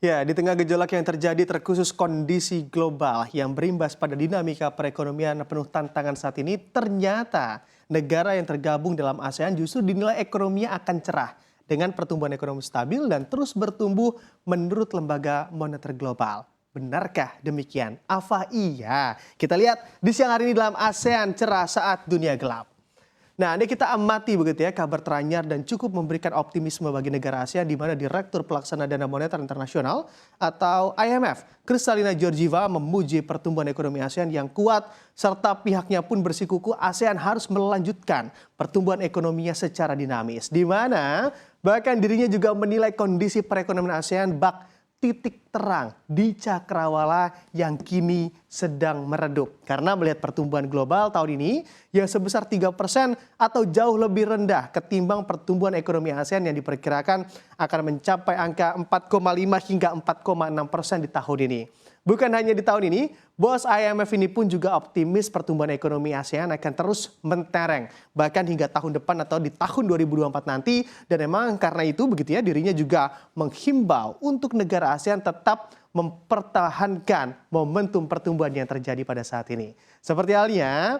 Ya, di tengah gejolak yang terjadi terkhusus kondisi global yang berimbas pada dinamika perekonomian penuh tantangan saat ini, ternyata negara yang tergabung dalam ASEAN justru dinilai ekonominya akan cerah dengan pertumbuhan ekonomi stabil dan terus bertumbuh menurut Lembaga Moneter Global. Benarkah demikian? Apa iya? Kita lihat di siang hari ini dalam ASEAN cerah saat dunia gelap. Nah, ini kita amati begitu ya kabar teranyar dan cukup memberikan optimisme bagi negara ASEAN di mana Direktur Pelaksana Dana Moneter Internasional atau IMF, Kristalina Georgieva memuji pertumbuhan ekonomi ASEAN yang kuat serta pihaknya pun bersikukuh ASEAN harus melanjutkan pertumbuhan ekonominya secara dinamis. Di mana bahkan dirinya juga menilai kondisi perekonomian ASEAN bak titik terang di cakrawala yang kini sedang meredup. Karena melihat pertumbuhan global tahun ini yang sebesar 3% atau jauh lebih rendah ketimbang pertumbuhan ekonomi ASEAN yang diperkirakan akan mencapai angka 4,5 hingga 4,6% di tahun ini. Bukan hanya di tahun ini, bos IMF ini pun juga optimis pertumbuhan ekonomi ASEAN akan terus mentereng. Bahkan hingga tahun depan atau di tahun 2024 nanti. Dan memang karena itu begitu ya dirinya juga menghimbau untuk negara ASEAN tetap mempertahankan momentum pertumbuhan yang terjadi pada saat ini. Seperti halnya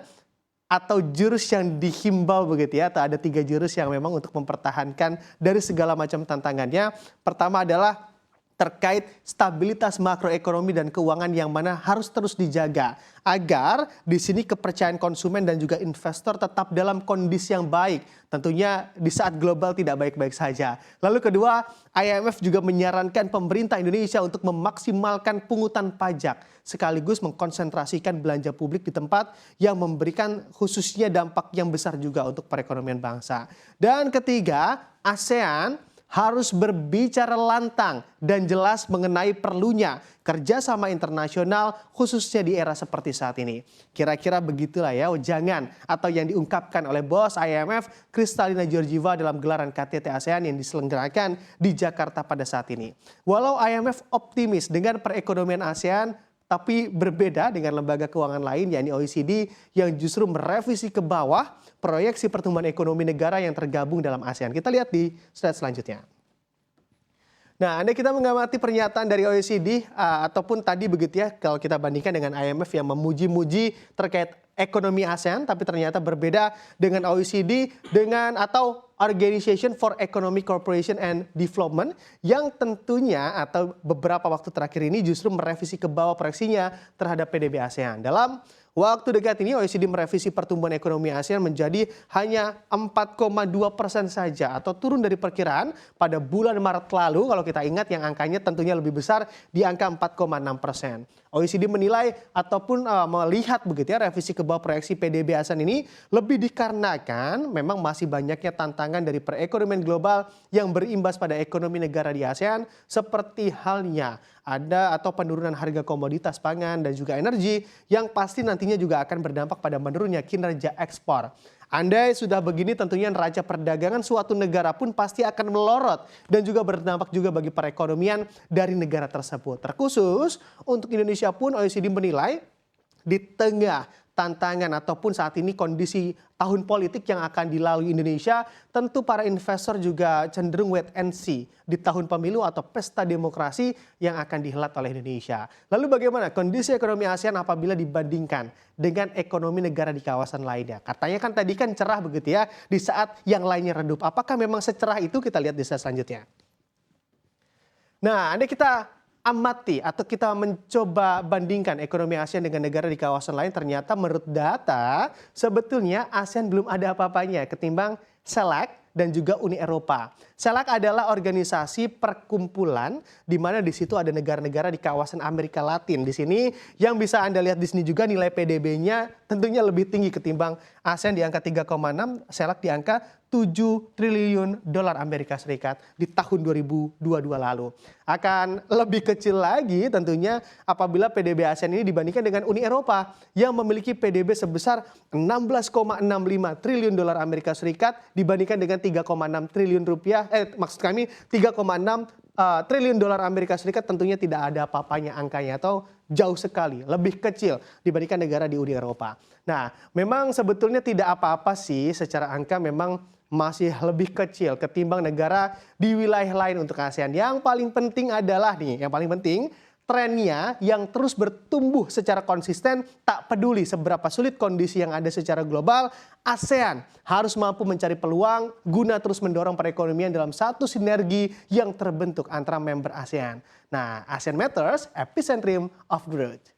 atau jurus yang dihimbau begitu ya, atau ada 3 jurus yang memang untuk mempertahankan dari segala macam tantangannya. Pertama adalah terkait stabilitas makroekonomi dan keuangan yang mana harus terus dijaga agar di sini kepercayaan konsumen dan juga investor tetap dalam kondisi yang baik. Tentunya di saat global tidak baik-baik saja. Lalu kedua, IMF juga menyarankan pemerintah Indonesia untuk memaksimalkan pungutan pajak sekaligus mengkonsentrasikan belanja publik di tempat yang memberikan khususnya dampak yang besar juga untuk perekonomian bangsa. Dan ketiga, ASEAN harus berbicara lantang dan jelas mengenai perlunya kerjasama internasional khususnya di era seperti saat ini. Kira-kira begitulah ya jangan atau yang diungkapkan oleh bos IMF Kristalina Georgieva dalam gelaran KTT ASEAN yang diselenggarakan di Jakarta pada saat ini. Walau IMF optimis dengan perekonomian ASEAN, tapi berbeda dengan lembaga keuangan lain yakni OECD yang justru merevisi ke bawah proyeksi pertumbuhan ekonomi negara yang tergabung dalam ASEAN. Kita lihat di slide selanjutnya. Nah, Anda kita mengamati pernyataan dari OECD ataupun tadi begitu ya kalau kita bandingkan dengan IMF yang memuji-muji terkait ekonomi ASEAN, tapi ternyata berbeda dengan OECD dengan atau Organization for Economic Cooperation and Development yang tentunya atau beberapa waktu terakhir ini justru merevisi ke bawah proyeksinya terhadap PDB ASEAN. Dalam waktu dekat ini OECD merevisi pertumbuhan ekonomi ASEAN menjadi hanya 4,2% saja atau turun dari perkiraan pada bulan Maret lalu kalau kita ingat yang angkanya tentunya lebih besar di angka 4,6%. OECD menilai ataupun melihat begitu ya revisi ke bawah proyeksi PDB ASEAN ini lebih dikarenakan memang masih banyaknya tantangan dari perekonomian global yang berimbas pada ekonomi negara di ASEAN seperti halnya ada atau penurunan harga komoditas pangan dan juga energi yang pasti nantinya juga akan berdampak pada menurunnya kinerja ekspor. Andai sudah begini tentunya neraca perdagangan suatu negara pun pasti akan melorot dan juga berdampak juga bagi perekonomian dari negara tersebut. Terkhusus untuk Indonesia pun OECD menilai di tengah tantangan ataupun saat ini kondisi tahun politik yang akan dilalui Indonesia, tentu para investor juga cenderung wait and see di tahun pemilu atau pesta demokrasi yang akan dihelat oleh Indonesia. Lalu bagaimana kondisi ekonomi ASEAN apabila dibandingkan dengan ekonomi negara di kawasan lainnya? Katanya kan tadi kan cerah begitu ya di saat yang lainnya redup. Apakah memang secerah itu? Kita lihat di slide selanjutnya. Nah, ini kita amati atau kita mencoba bandingkan ekonomi ASEAN dengan negara di kawasan lain, ternyata menurut data sebetulnya ASEAN belum ada apa-apanya ketimbang CELAC dan juga Uni Eropa. CELAC adalah organisasi perkumpulan di mana di situ ada negara-negara di kawasan Amerika Latin. Di sini yang bisa Anda lihat di sini juga nilai PDB-nya tentunya lebih tinggi ketimbang ASEAN di angka 3,6, CELAC di angka 7 triliun dolar Amerika Serikat di tahun 2022 lalu. Akan lebih kecil lagi tentunya apabila PDB ASEAN ini dibandingkan dengan Uni Eropa yang memiliki PDB sebesar 16,65 triliun dolar Amerika Serikat dibandingkan dengan 3,6 triliun rupiah, maksud kami 3,6 triliun dolar Amerika Serikat tentunya tidak ada apa-apanya angkanya atau jauh sekali, lebih kecil dibandingkan negara di Uni Eropa. Nah, memang sebetulnya tidak apa-apa sih secara angka memang masih lebih kecil ketimbang negara di wilayah lain untuk ASEAN. Yang paling penting adalah trennya yang terus bertumbuh secara konsisten, tak peduli seberapa sulit kondisi yang ada secara global, ASEAN harus mampu mencari peluang guna terus mendorong perekonomian dalam satu sinergi yang terbentuk antara member ASEAN. Nah, ASEAN Matters, epicentrum of growth.